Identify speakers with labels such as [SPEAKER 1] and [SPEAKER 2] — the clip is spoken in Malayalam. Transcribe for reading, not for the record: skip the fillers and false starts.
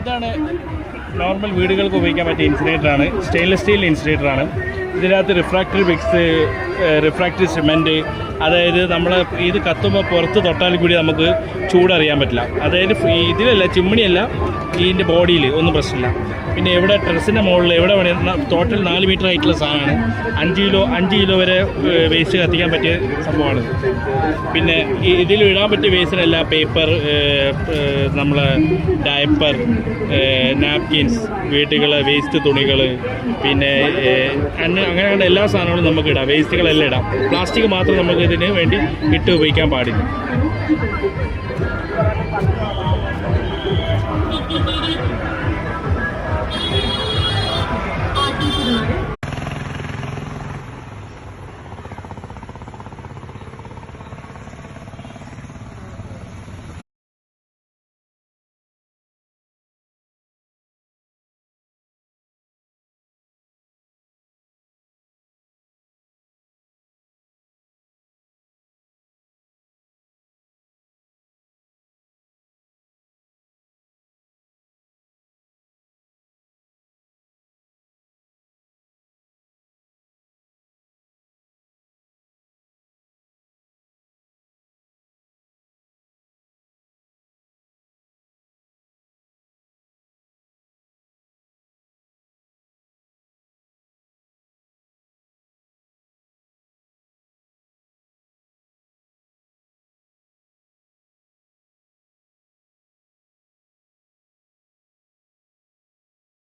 [SPEAKER 1] ഇതാണ് നോർമൽ വീടുകൾക്ക് ഉപയോഗിക്കാൻ പറ്റിയ ഇൻസുലേറ്ററാണ്. Stainless steel ഇൻസുലേറ്ററാണ്. ഇതിനകത്ത് റിഫ്രാക്റ്ററി ബ്രിക്സ്, റിഫ്രാക്റ്ററി സിമെൻറ്റ്, അതായത് നമ്മൾ ഇത് കത്തുമ്പോൾ പുറത്ത് തൊട്ടാൽ കൂടി നമുക്ക് ചൂടറിയാൻ പറ്റില്ല. അതായത് ഇതിലല്ല, ചിമ്മിണിയല്ല, ഇതിൻ്റെ ബോഡിയിൽ ഒന്നും പ്രശ്നമില്ല. പിന്നെ എവിടെ ടെറസിൻ്റെ മുകളിൽ എവിടെ വേണേൽ ടോട്ടൽ 4 മീറ്റർ ആയിട്ടുള്ള സാധനമാണ്. 5 കിലോ വരെ വേസ്റ്റ് കത്തിക്കാൻ പറ്റിയ സംഭവമാണ്. പിന്നെ ഇതിൽ ഇടാൻ പറ്റിയ വേസ്റ്റിനല്ല, പേപ്പർ, നമ്മളെ ഡയപ്പർ, നാപ്കിൻസ്, വീട്ടുകൾ വേസ്റ്റ് തുണികൾ, പിന്നെ അങ്ങനെയുള്ള എല്ലാ സാധനങ്ങളും നമുക്ക് ഇടാം. വേസ്റ്റുകളെല്ലാം ഇടാം. പ്ലാസ്റ്റിക് മാത്രം നമുക്ക് ഇതിന് വേണ്ടി ഇട്ട് ഉപയോഗിക്കാൻ പാടില്ല.